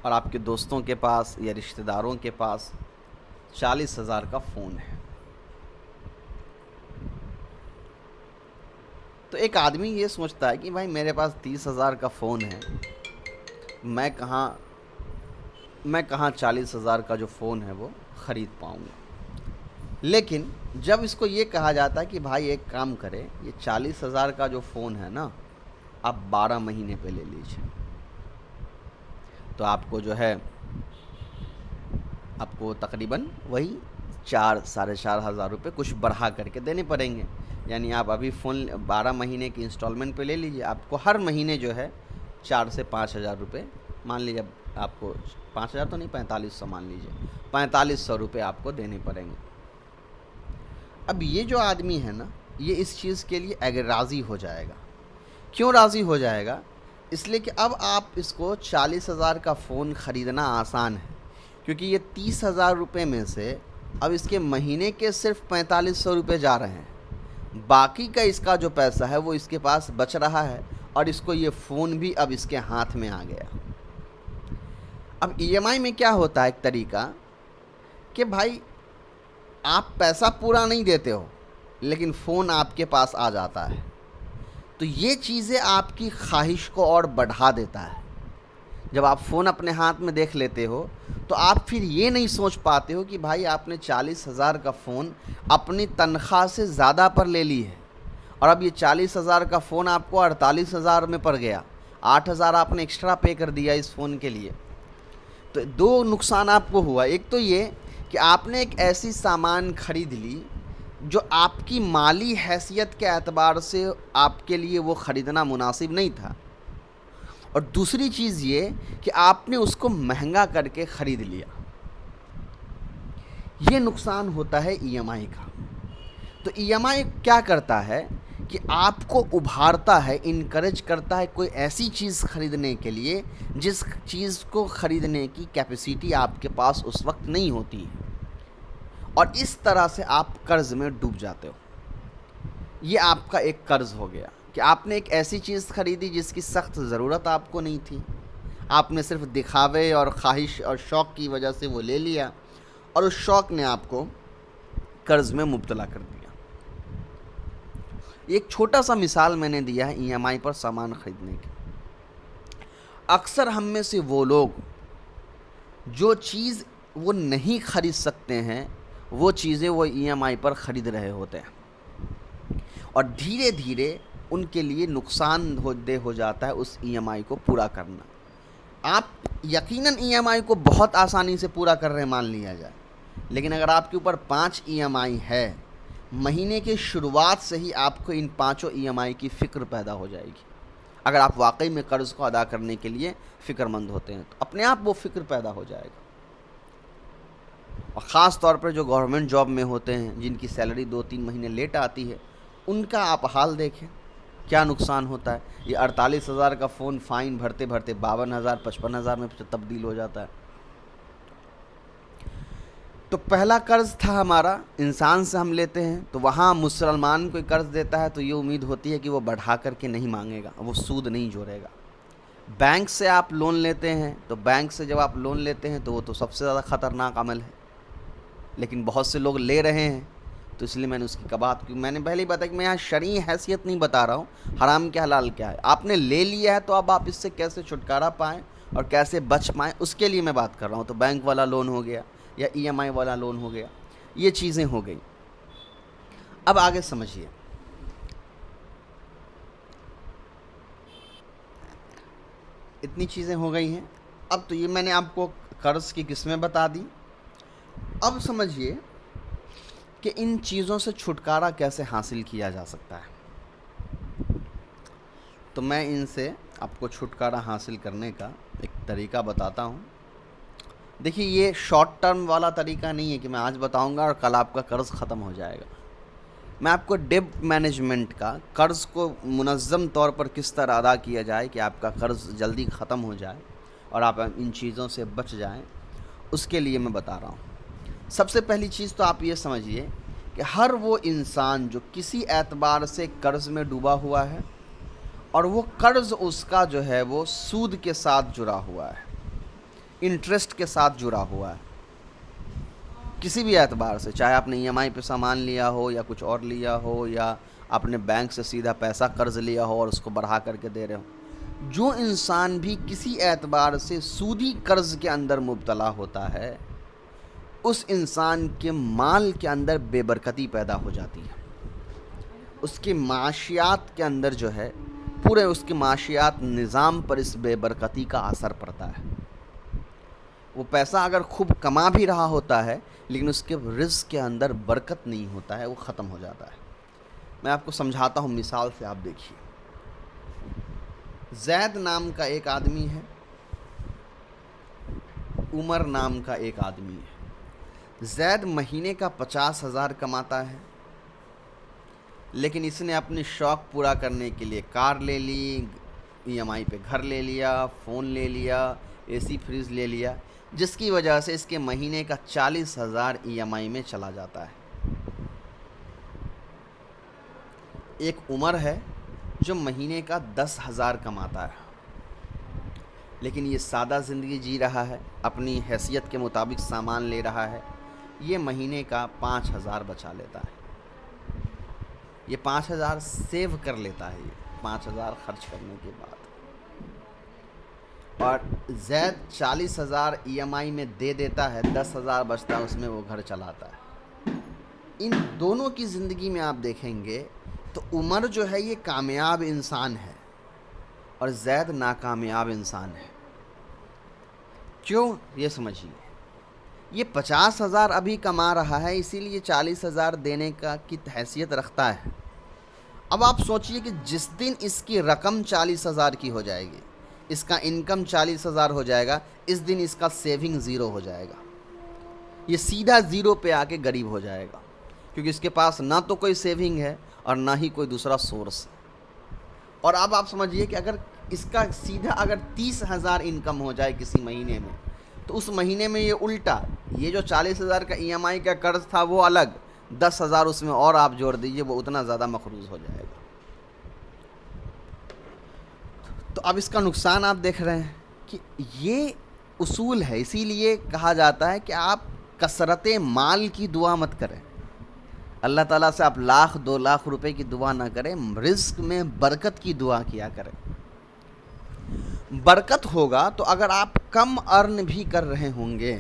اور آپ کے دوستوں کے پاس یا رشتہ داروں کے پاس 40,000 کا فون ہے۔ تو ایک آدمی یہ سوچتا ہے کہ بھائی میرے پاس 30,000 کا فون ہے، میں کہاں 40,000 کا جو فون ہے وہ خرید پاؤں گا۔ لیکن جب اس کو یہ کہا جاتا ہے کہ بھائی ایک کام کرے، یہ 40,000 کا جو فون ہے نا، آپ 12 مہینے پہ لے لیجیے، تو آپ کو جو ہے آپ کو تقریباً وہی 4,000-4,500 روپے کچھ بڑھا کر کے دینے پڑیں گے. یعنی آپ ابھی فون 12 مہینے کی انسٹالمنٹ پہ لے لیجیے, آپ کو ہر مہینے جو ہے 4 سے 5,000 روپے, مان لیجیے آپ کو 5,000 تو نہیں 4,500 مان لیجیے, 4,500 روپے آپ کو دینے پڑیں گے. اب یہ جو آدمی ہے نا, یہ اس چیز کے لیے اگر راضی ہو جائے گا. کیوں راضی ہو جائے گا؟ اس لیے کہ اب آپ اس کو 40,000 کا فون خریدنا آسان ہے, کیونکہ یہ 30,000 روپے میں سے اب اس کے مہینے کے صرف 4,500 روپے جا رہے ہیں. باقی کا اس کا جو پیسہ ہے وہ اس کے پاس بچ رہا ہے, اور اس کو یہ فون بھی اب اس کے ہاتھ میں آ گیا. اب ای ایم آئی میں کیا ہوتا ہے ایک طریقہ کہ بھائی آپ پیسہ پورا نہیں دیتے ہو, لیکن فون آپ کے پاس آ جاتا ہے. تو یہ چیزیں آپ کی خواہش کو اور بڑھا دیتا ہے. جب آپ فون اپنے ہاتھ میں دیکھ لیتے ہو تو آپ پھر یہ نہیں سوچ پاتے ہو کہ بھائی آپ نے 40,000 کا فون اپنی تنخواہ سے زیادہ پر لے لی ہے, اور اب یہ 40,000 کا فون آپ کو 48,000 میں پڑ گیا. 8,000 آپ نے ایکسٹرا پے کر دیا اس فون کے لیے. تو دو نقصان آپ کو ہوا. ایک تو یہ کہ آپ نے ایک ایسی سامان خرید لی جو آپ کی مالی حیثیت کے اعتبار سے آپ کے لیے وہ خریدنا مناسب نہیں تھا, اور دوسری چیز یہ کہ آپ نے اس کو مہنگا کر کے خرید لیا. یہ نقصان ہوتا ہے ای ایم آئی کا. تو ای ایم آئی کیا کرتا ہے کہ آپ کو ابھارتا ہے, انکریج کرتا ہے کوئی ایسی چیز خریدنے کے لیے جس چیز کو خریدنے کی کیپیسٹی آپ کے پاس اس وقت نہیں ہوتی ہے, اور اس طرح سے آپ قرض میں ڈوب جاتے ہو. یہ آپ کا ایک قرض ہو گیا کہ آپ نے ایک ایسی چیز خریدی جس کی سخت ضرورت آپ کو نہیں تھی, آپ نے صرف دکھاوے اور خواہش اور شوق کی وجہ سے وہ لے لیا, اور اس شوق نے آپ کو قرض میں مبتلا کر دیا. ایک چھوٹا سا مثال میں نے دیا ہے ای ایم آئی پر سامان خریدنے کی. اکثر ہم میں سے وہ لوگ جو چیز وہ نہیں خرید سکتے ہیں وہ چیزیں وہ ای ایم آئی پر خرید رہے ہوتے ہیں, اور دھیرے دھیرے ان کے لیے نقصان دہ ہو جاتا ہے اس ای ایم آئی کو پورا کرنا. آپ یقیناً ای ایم آئی کو بہت آسانی سے پورا کر رہے ہیں مان لیا جائے, لیکن اگر آپ کے اوپر 5 ای ایم آئی ہے, مہینے کی شروعات سے ہی آپ کو ان 5 ای ایم آئی کی فکر پیدا ہو جائے گی. اگر آپ واقعی میں قرض کو ادا کرنے کے لیے فکر مند ہوتے ہیں تو اپنے آپ وہ فکر پیدا ہو جائے گا. اور خاص طور پر جو گورنمنٹ جاب میں ہوتے ہیں, جن کی سیلری 2-3 مہینے لیٹ آتی ہے, ان کا آپ حال دیکھیں کیا نقصان ہوتا ہے. یہ 48,000 کا فون فائن بھرتے بھرتے 52,000 55,000 میں تبدیل ہو جاتا ہے. تو پہلا قرض تھا ہمارا انسان سے ہم لیتے ہیں, تو وہاں مسلمان کوئی قرض دیتا ہے تو یہ امید ہوتی ہے کہ وہ بڑھا کر کے نہیں مانگے گا, وہ سود نہیں جوڑے گا. بینک سے آپ لون لیتے ہیں تو بینک سے جب آپ لون لیتے ہیں تو وہ تو سب سے زیادہ خطرناک عمل ہے, لیکن بہت سے لوگ لے رہے ہیں. تو اس لیے میں نے اس کی کبات, کیونکہ میں نے پہلے ہی بتایا کہ میں یہاں شرعی حیثیت نہیں بتا رہا ہوں, حرام کیا حلال کیا ہے. آپ نے لے لیا ہے تو اب آپ اس سے کیسے چھٹکارا پائیں اور کیسے بچ پائیں, اس کے لیے میں بات کر رہا ہوں. تو بینک والا لون ہو گیا یا ای ایم آئی والا لون ہو گیا, یہ چیزیں ہو گئی. اب آگے سمجھیے, اتنی چیزیں ہو گئی ہیں. اب تو یہ میں نے آپ کو قرض کی قسمیں بتا دی. اب سمجھیے کہ ان چیزوں سے چھٹکارا کیسے حاصل کیا جا سکتا ہے. تو میں ان سے آپ کو چھٹکارا حاصل کرنے کا ایک طریقہ بتاتا ہوں. دیکھیے, یہ شارٹ ٹرم والا طریقہ نہیں ہے کہ میں آج بتاؤں گا اور کل آپ کا قرض ختم ہو جائے گا. میں آپ کو ڈیبٹ مینجمنٹ کا, قرض کو منظم طور پر کس طرح ادا کیا جائے کہ آپ کا قرض جلدی ختم ہو جائے اور آپ ان چیزوں سے بچ جائیں, اس کے لیے میں بتا رہا ہوں. سب سے پہلی چیز تو آپ یہ سمجھیے کہ ہر وہ انسان جو کسی اعتبار سے قرض میں ڈوبا ہوا ہے, اور وہ قرض اس کا جو ہے وہ سود کے ساتھ جڑا ہوا ہے, انٹرسٹ کے ساتھ جڑا ہوا ہے, کسی بھی اعتبار سے, چاہے آپ نے ای ایم آئی پہ سامان لیا ہو یا کچھ اور لیا ہو, یا آپ نے بینک سے سیدھا پیسہ قرض لیا ہو اور اس کو بڑھا کر کے دے رہے ہو. جو انسان بھی کسی اعتبار سے سودی قرض کے اندر مبتلا ہوتا ہے, اس انسان کے مال کے اندر بے برکتی پیدا ہو جاتی ہے. اس کے معاشیات کے اندر جو ہے, پورے اس کے معاشیات نظام پر اس بے برکتی کا اثر پڑتا ہے. وہ پیسہ اگر خوب کما بھی رہا ہوتا ہے لیکن اس کے رزق کے اندر برکت نہیں ہوتا ہے، وہ ختم ہو جاتا ہے۔ میں آپ کو سمجھاتا ہوں مثال سے، آپ دیکھیے۔ زید نام کا ایک آدمی ہے، عمر نام کا ایک آدمی ہے۔ زید مہینے کا 50,000 کماتا ہے، لیکن اس نے اپنی شوق پورا کرنے کے لیے کار لے لی، ای ایم آئی پہ گھر لے لیا، فون لے لیا، اے سی فریج لے لیا، جس کی وجہ سے اس کے مہینے کا 40,000 ای ایم آئی میں چلا جاتا ہے۔ ایک عمر ہے جو مہینے کا 10,000 کماتا ہے، لیکن یہ سادہ زندگی جی رہا ہے، اپنی حیثیت کے مطابق سامان لے رہا ہے، یہ مہینے کا 5,000 بچا لیتا ہے، یہ 5,000 سیو کر لیتا ہے، یہ 5,000 خرچ کرنے کے بعد۔ اور زید 40,000 ای ایم آئی میں دے دیتا ہے، 10,000 بچتا ہے، اس میں وہ گھر چلاتا ہے۔ ان دونوں کی زندگی میں آپ دیکھیں گے تو عمر جو ہے یہ کامیاب انسان ہے اور زید ناکامیاب انسان ہے۔ کیوں؟ یہ سمجھیے، یہ 50,000 ابھی کما رہا ہے، اسی لیے 40,000 دینے کی حیثیت رکھتا ہے۔ اب آپ سوچئے کہ جس دن اس کی رقم 40,000 کی ہو جائے گی، اس کا انکم 40,000 ہو جائے گا، اس دن اس کا سیونگ زیرو ہو جائے گا، یہ سیدھا زیرو پہ آ کے غریب ہو جائے گا، کیونکہ اس کے پاس نہ تو کوئی سیونگ ہے اور نہ ہی کوئی دوسرا سورس ہے۔ اور اب آپ سمجھیے کہ اگر اس کا سیدھا اگر 30,000 انکم ہو جائے کسی مہینے میں، تو اس مہینے میں یہ الٹا، یہ جو 40,000 کا ای ایم آئی کا قرض تھا وہ الگ، 10,000 اس میں اور آپ جوڑ دیجئے، وہ اتنا زیادہ مقروض ہو جائے گا۔ تو اب اس کا نقصان آپ دیکھ رہے ہیں کہ یہ اصول ہے، اسی لیے کہا جاتا ہے کہ آپ کثرت مال کی دعا مت کریں، اللہ تعالیٰ سے آپ 1,00,000 2,00,000 روپے کی دعا نہ کریں، رزق میں برکت کی دعا کیا کریں۔ برکت ہوگا تو اگر آپ کم ارن بھی کر رہے ہوں گے،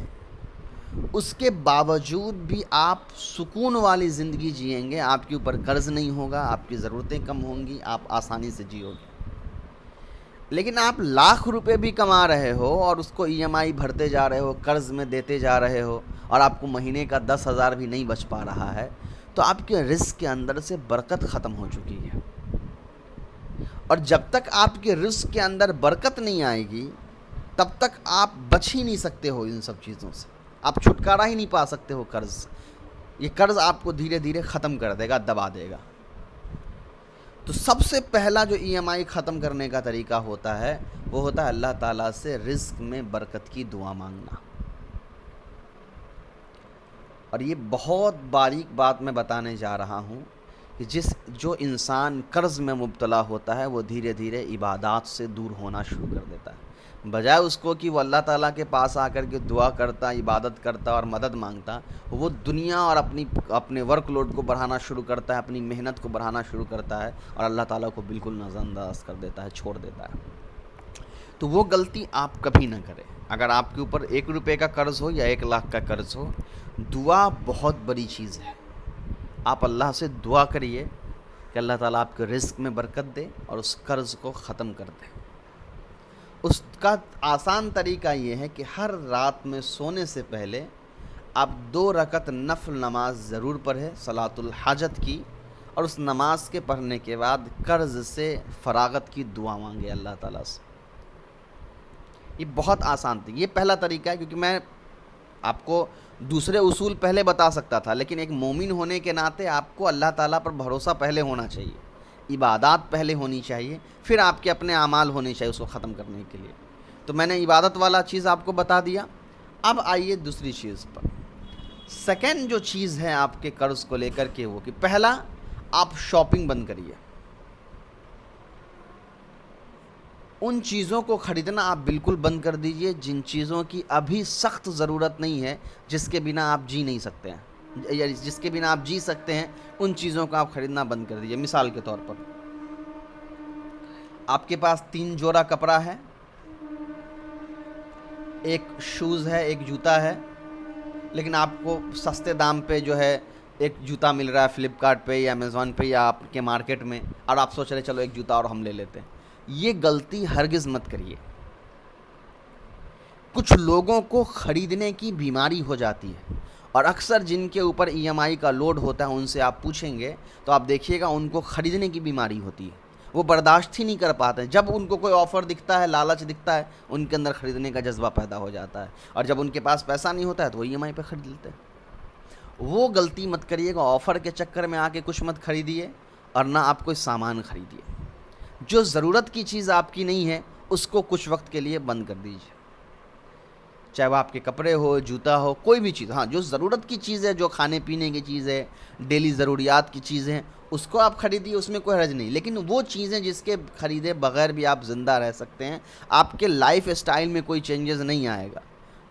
اس کے باوجود بھی آپ سکون والی زندگی جئیں گے، آپ کے اوپر قرض نہیں ہوگا، آپ کی ضرورتیں کم ہوں گی، آپ آسانی سے جیو گے۔ لیکن آپ 1,00,000 روپے بھی کما رہے ہو اور اس کو ای ایم آئی بھرتے جا رہے ہو، قرض میں دیتے جا رہے ہو، اور آپ کو مہینے کا 10,000 بھی نہیں بچ پا رہا ہے، تو آپ کے رزق کے اندر سے برکت ختم ہو چکی ہے۔ اور جب تک آپ کے رزق کے اندر برکت نہیں آئے گی، تب تک آپ بچ ہی نہیں سکتے ہو ان سب چیزوں سے، آپ چھٹکارا ہی نہیں پا سکتے ہو قرض سے۔ یہ قرض آپ کو دھیرے دھیرے ختم کر دے گا، دبا دے گا۔ تو سب سے پہلا جو ای ایم آئی ختم کرنے کا طریقہ ہوتا ہے، وہ ہوتا ہے اللہ تعالیٰ سے رزق میں برکت کی دعا مانگنا۔ اور یہ بہت باریک بات میں بتانے جا رہا ہوں کہ جو انسان قرض میں مبتلا ہوتا ہے، وہ دھیرے دھیرے عبادات سے دور ہونا شروع کر دیتا ہے، بجائے اس کو کہ وہ اللہ تعالیٰ کے پاس آ کر کے دعا کرتا، عبادت کرتا اور مدد مانگتا، وہ دنیا اور اپنے ورک لوڈ کو بڑھانا شروع کرتا ہے، اپنی محنت کو بڑھانا شروع کرتا ہے، اور اللہ تعالیٰ کو بالکل نظر انداز کر دیتا ہے، چھوڑ دیتا ہے۔ تو وہ غلطی آپ کبھی نہ کریں۔ اگر آپ کے اوپر 1 روپے کا قرض ہو یا 1,00,000 کا قرض ہو، دعا بہت بڑی چیز ہے۔ آپ اللہ سے دعا کریے کہ اللہ تعالیٰ آپ کے رزق میں برکت دے اور اس قرض کو ختم کر دے۔ اس کا آسان طریقہ یہ ہے کہ ہر رات میں سونے سے پہلے آپ 2 رکعت نفل نماز ضرور پڑھیں، صلاۃ الحاجت کی، اور اس نماز کے پڑھنے کے بعد قرض سے فراغت کی دعا مانگے اللہ تعالیٰ سے۔ یہ بہت آسان تھی، یہ پہلا طریقہ ہے، کیونکہ میں آپ کو دوسرے اصول پہلے بتا سکتا تھا، لیکن ایک مومن ہونے کے ناطے آپ کو اللہ تعالیٰ پر بھروسہ پہلے ہونا چاہیے، عبادات پہلے ہونی چاہیے، پھر آپ کے اپنے اعمال ہونے چاہیے اس کو ختم کرنے کے لیے۔ تو میں نے عبادت والا چیز آپ کو بتا دیا۔ اب آئیے دوسری چیز پر۔ سیکنڈ جو چیز ہے آپ کے قرض کو لے کر کے، وہ کہ پہلا، آپ شاپنگ بند کریے، ان چیزوں کو خریدنا آپ بالکل بند کر دیجئے جن چیزوں کی ابھی سخت ضرورت نہیں ہے، جس کے بنا آپ جی نہیں سکتے ہیں، یا جس کے بنا آپ جی سکتے ہیں، ان چیزوں کو آپ خریدنا بند کر دیجئے۔ مثال کے طور پر، آپ کے پاس 3 جوڑا کپڑا ہے، ایک شوز ہے، ایک جوتا ہے، لیکن آپ کو سستے دام پہ جو ہے ایک جوتا مل رہا ہے فلپکارٹ پہ یا امیزون پہ یا آپ کے مارکیٹ میں، اور آپ سوچ رہے چلو ایک جوتا اور ہم لے لیتے ہیں۔ یہ غلطی ہرگز مت کریے۔ کچھ لوگوں کو خریدنے کی بیماری ہو جاتی ہے، اور اکثر جن کے اوپر ای ایم آئی کا لوڈ ہوتا ہے ان سے آپ پوچھیں گے تو آپ دیکھیے گا ان کو خریدنے کی بیماری ہوتی ہے، وہ برداشت ہی نہیں کر پاتے، جب ان کو کوئی آفر دکھتا ہے، لالچ دکھتا ہے، ان کے اندر خریدنے کا جذبہ پیدا ہو جاتا ہے، اور جب ان کے پاس پیسہ نہیں ہوتا ہے تو وہ ای ایم آئی پہ خرید لیتے ہیں۔ وہ غلطی مت کریے گا، آفر کے چکر میں آ کے کچھ مت خریدیے، اور نہ آپ کوئی سامان خریدیے۔ جو ضرورت کی چیز آپ کی نہیں ہے اس کو کچھ وقت کے لیے بند کر دیجیے، چاہے وہ آپ کے کپڑے ہو، جوتا ہو، کوئی بھی چیز۔ ہاں، جو ضرورت کی چیز ہے، جو کھانے پینے کی چیز ہے، ڈیلی ضروریات کی چیزیں ہیں، اس کو آپ خریدیے، اس میں کوئی حرج نہیں، لیکن وہ چیزیں جس کے خریدے بغیر بھی آپ زندہ رہ سکتے ہیں، آپ کے لائف اسٹائل میں کوئی چینجز نہیں آئے گا،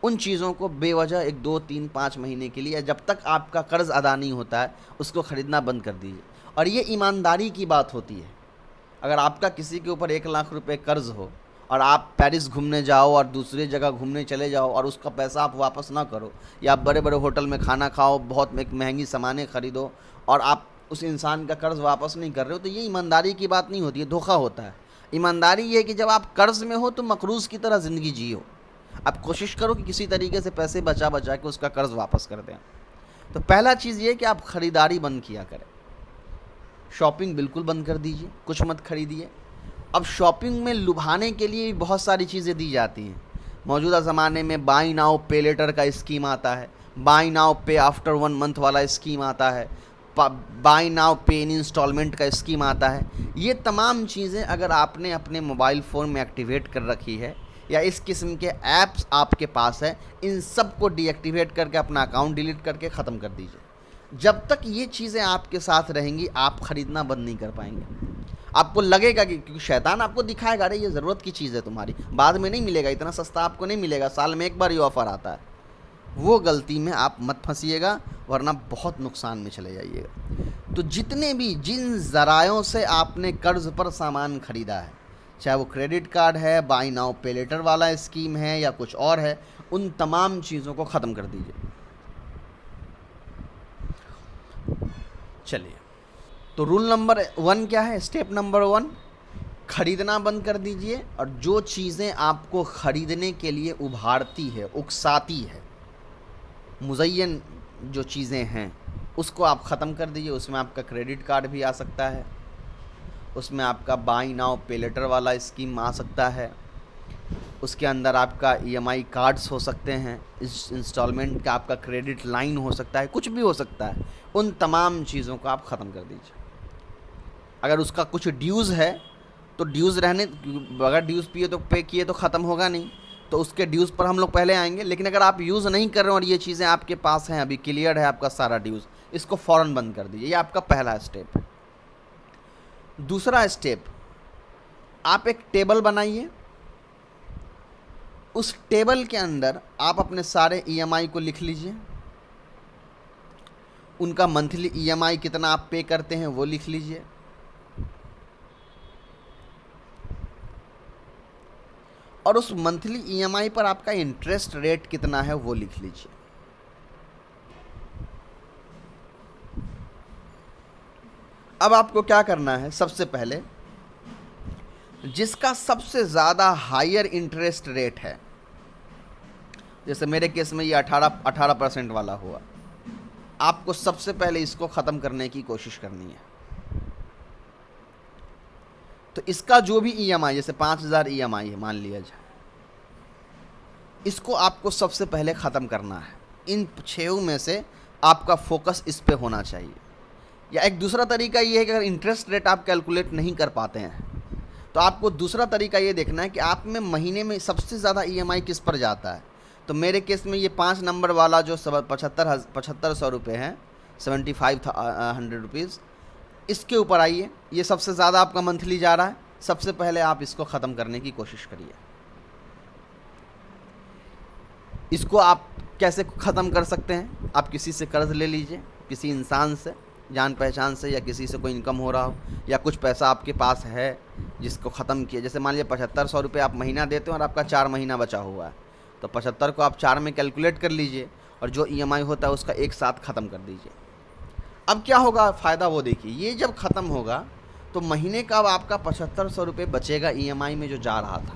ان چیزوں کو بے وجہ 1 2 3 5 مہینے کے لیے، جب تک آپ کا قرض ادا نہیں ہوتا ہے، اس کو خریدنا بند کر دیجیے۔ اور یہ ایمانداری کی بات ہوتی ہے۔ اگر آپ کا کسی کے اوپر 1 لاکھ روپے قرض ہو اور آپ پیرس گھومنے جاؤ اور دوسری جگہ گھومنے چلے جاؤ اور اس کا پیسہ آپ واپس نہ کرو، یا آپ بڑے بڑے ہوٹل میں کھانا کھاؤ، بہت مہنگی سامانیں خریدو، اور آپ اس انسان کا قرض واپس نہیں کر رہے ہو، تو یہ ایمانداری کی بات نہیں ہوتی ہے، دھوکہ ہوتا ہے۔ ایمانداری یہ ہے کہ جب آپ قرض میں ہو تو مقروض کی طرح زندگی جیو، آپ کوشش کرو کہ کسی طریقے سے پیسے بچا بچا کے اس کا قرض واپس کر دیں۔ تو پہلا چیز یہ کہ آپ خریداری بند کیا کریں، شاپنگ بالکل بند کر دیجیے، کچھ مت خریدیے۔ اب شاپنگ میں لبھانے کے لیے بھی بہت ساری چیزیں دی جاتی ہیں۔ موجودہ زمانے میں بائی ناؤ پے لیٹر کا اسکیم آتا ہے، buy now pay after 1 month والا اسکیم آتا ہے، buy now pay in instalment کا اسکیم آتا ہے۔ یہ تمام چیزیں اگر آپ نے اپنے موبائل فون میں ایکٹیویٹ کر رکھی ہے، یا اس قسم کے ایپس آپ کے پاس ہے، ان سب کو ڈی ایکٹیویٹ کر کے اپنا اکاؤنٹ ڈیلیٹ کر کے ختم کر دیجیے۔ جب تک یہ چیزیں آپ کے ساتھ رہیں گی آپ خریدنا بند نہیں کر پائیں گے۔ آپ کو لگے گا کہ کیونکہ شیطان آپ کو دکھائے گا، ارے یہ ضرورت کی چیز ہے تمہاری، بعد میں نہیں ملے گا، اتنا سستا آپ کو نہیں ملے گا، سال میں 1 بار یہ آفر آتا ہے۔ وہ غلطی میں آپ مت پھنسیے گا، ورنہ بہت نقصان میں چلے جائیے گا۔ تو جتنے بھی جن ذرائعوں سے آپ نے قرض پر سامان خریدا ہے، چاہے وہ کریڈٹ کارڈ ہے، بائی ناؤ پے لیٹر والا اسکیم ہے، یا کچھ اور ہے، ان تمام چیزوں کو ختم کر دیجیے۔ چلیے، تو رول نمبر 1 کیا ہے؟ اسٹیپ نمبر 1، خریدنا بند کر دیجئے، اور جو چیزیں آپ کو خریدنے کے لیے ابھارتی ہے، اکساتی ہے، مزین جو چیزیں ہیں اس کو آپ ختم کر دیجئے۔ اس میں آپ کا کریڈٹ کارڈ بھی آ سکتا ہے، اس میں آپ کا بائی ناؤ پے لیٹر والا اسکیم آ سکتا ہے، اس کے اندر آپ کا ای ایم آئی کارڈز ہو سکتے ہیں، انسٹالمنٹ کا آپ کا کریڈٹ لائن ہو سکتا ہے، کچھ بھی ہو سکتا ہے۔ ان تمام چیزوں کو آپ ختم کر دیجئے۔ اگر اس کا کچھ ڈیوز ہے تو ڈیوز رہنے، اگر ڈیوز پے کیے تو ختم ہوگا نہیں، تو اس کے ڈیوز پر ہم لوگ پہلے آئیں گے۔ لیکن اگر آپ یوز نہیں کر رہے ہیں اور یہ چیزیں آپ کے پاس ہیں، ابھی کلیئر ہے آپ کا سارا ڈیوز، اس کو فوراً بند کر دیجیے۔ یہ آپ کا پہلا اسٹیپ ہے۔ دوسرا اسٹیپ، آپ ایک ٹیبل بنائیے، اس ٹیبل کے اندر آپ اپنے سارے ای ایم آئی کو لکھ لیجئے، ان کا منتھلی ای ایم آئی کتنا آپ پے کرتے ہیں وہ لکھ لیجئے، اور اس منتھلی ای ایم آئی پر آپ کا انٹرسٹ ریٹ کتنا ہے وہ لکھ لیجئے۔ اب آپ کو کیا کرنا ہے؟ سب سے پہلے جس کا سب سے زیادہ ہائر انٹرسٹ ریٹ ہے، جیسے میرے کیس میں یہ 18% والا ہوا، آپ کو سب سے پہلے اس کو ختم کرنے کی کوشش کرنی ہے۔ تو اس کا جو بھی ای ایم آئی، جیسے 5000 ای ایم آئی ہے مان لیا جائے، اس کو آپ کو سب سے پہلے ختم کرنا ہے۔ ان 6 میں سے آپ کا فوکس اس پہ ہونا چاہیے۔ یا ایک دوسرا طریقہ یہ ہے کہ اگر انٹرسٹ ریٹ آپ کیلکولیٹ نہیں کر پاتے ہیں تو آپ کو دوسرا طریقہ یہ دیکھنا ہے کہ آپ میں مہینے میں سب سے زیادہ ای ایم آئی کس پر جاتا ہے۔ تو میرے کیس میں یہ 5 نمبر والا جو 7500 روپے ہیں، 7500 روپیز، اس کے اوپر آئیے۔ یہ سب سے زیادہ آپ کا منتھلی جا رہا ہے، سب سے پہلے آپ اس کو ختم کرنے کی کوشش کریے۔ اس کو آپ کیسے ختم کر سکتے ہیں؟ آپ کسی سے قرض لے لیجئے، کسی انسان سے، جان پہچان سے، یا کسی سے کوئی انکم ہو رہا ہو، یا کچھ پیسہ آپ کے پاس ہے جس کو ختم کیا۔ جیسے مان لیجیے 7500 روپے آپ مہینہ دیتے ہیں اور آپ کا 4 مہینہ بچا ہوا ہے، تو 75 کو آپ 4 میں کیلکولیٹ کر لیجئے، اور جو ای ایم آئی ہوتا ہے اس کا ایک ساتھ ختم کر دیجئے۔ اب کیا ہوگا فائدہ وہ دیکھیے، یہ جب ختم ہوگا تو مہینے کا اب آپ کا 7500 روپے بچے گا ای ایم آئی میں جو جا رہا تھا،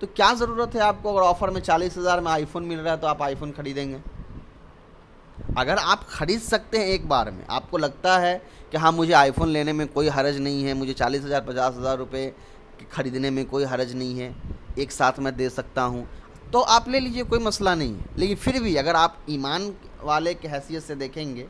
تو کیا ضرورت ہے آپ کو؟ اگر آفر میں 40,000 میں آئی فون مل رہا ہے تو آپ آئی فون خریدیں گے؟ اگر آپ خرید سکتے ہیں ایک بار میں، آپ کو لگتا ہے کہ ہاں مجھے آئی فون لینے میں کوئی حرج نہیں ہے، مجھے 40,000 50,000 روپے خریدنے میں کوئی حرج نہیں ہے، ایک ساتھ میں دے سکتا ہوں، تو آپ لے لیجئے، کوئی مسئلہ نہیں ہے۔ لیکن پھر بھی اگر آپ ایمان والے کی حیثیت سے دیکھیں گے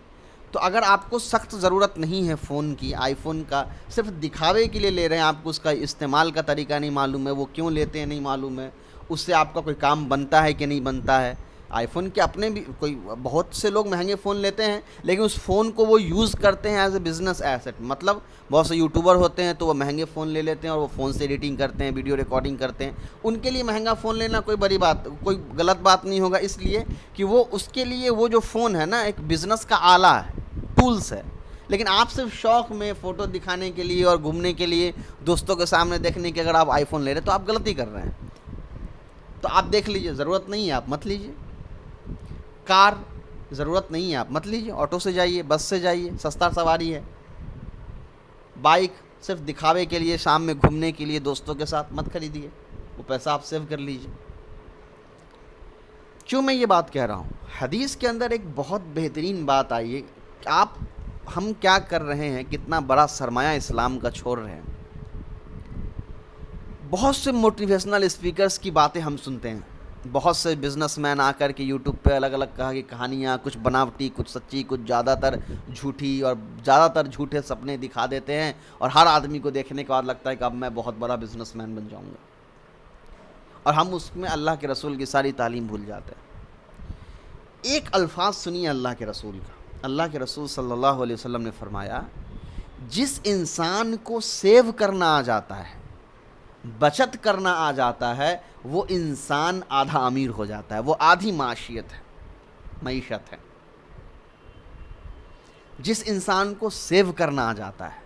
تو اگر آپ کو سخت ضرورت نہیں ہے فون کی، آئی فون کا، صرف دکھاوے کے لیے لے رہے ہیں، آپ کو اس کا استعمال کا طریقہ نہیں معلوم ہے، وہ کیوں لیتے ہیں نہیں معلوم ہے، اس سے آپ کا کوئی کام بنتا ہے کہ نہیں بنتا ہے۔ آئی فون کے اپنے بھی کوئی بہت سے لوگ مہنگے فون لیتے ہیں، لیکن اس فون کو وہ یوز کرتے ہیں ایز اے بزنس ایسٹ، مطلب بہت سے یوٹیوبر ہوتے ہیں تو وہ مہنگے فون لے لیتے ہیں اور وہ فون سے ایڈیٹنگ کرتے ہیں، ویڈیو ریکارڈنگ کرتے ہیں۔ ان کے لیے مہنگا فون لینا کوئی بڑی بات، کوئی غلط بات نہیں ہوگا، اس لیے کہ وہ اس کے لیے وہ جو فون ہے نا ایک بزنس کا آلہ ہے، ٹولز ہے۔ لیکن آپ صرف شوق میں فوٹو دکھانے کے لیے اور گھومنے کے لیے، دوستوں کے سامنے دیکھنے کے اگر آپ آئی فون لے رہے ہیں تو آپ غلطی کر رہے ہیں۔ تو آپ دیکھ لیجئے، ضرورت نہیں ہے آپ مت لیجئے۔ کار ضرورت نہیں ہے آپ مت لیجئے، آٹو سے جائیے، بس سے جائیے، سستا سواری ہے۔ بائک صرف دکھاوے کے لیے، شام میں گھومنے کے لیے دوستوں کے ساتھ مت خریدیے، وہ پیسہ آپ سیو کر لیجئے۔ کیوں میں یہ بات کہہ رہا ہوں؟ حدیث کے اندر ایک بہت بہترین بات آئی ہے کہ ہم کیا کر رہے ہیں، کتنا بڑا سرمایہ اسلام کا چھوڑ رہے ہیں۔ بہت سے موٹیویشنل اسپیکرز کی باتیں ہم سنتے ہیں، بہت سے بزنس مین آ کر کے یوٹیوب پہ الگ الگ کہا کہ کہانیاں، کچھ بناوٹی، کچھ سچی، کچھ زیادہ تر جھوٹی، اور زیادہ تر جھوٹے سپنے دکھا دیتے ہیں، اور ہر آدمی کو دیکھنے کے بعد لگتا ہے کہ اب میں بہت بڑا بزنس مین بن جاؤں گا، اور ہم اس میں اللہ کے رسول کی ساری تعلیم بھول جاتے ہیں۔ ایک الفاظ سنیے اللہ کے رسول کا۔ اللہ کے رسول صلی اللہ علیہ وسلم نے فرمایا، جس انسان کو سیو کرنا آ جاتا ہے، بچت کرنا آ جاتا ہے، وہ انسان آدھا امیر ہو جاتا ہے، وہ آدھی معیشت ہے۔ جس انسان کو سیو کرنا آ جاتا ہے،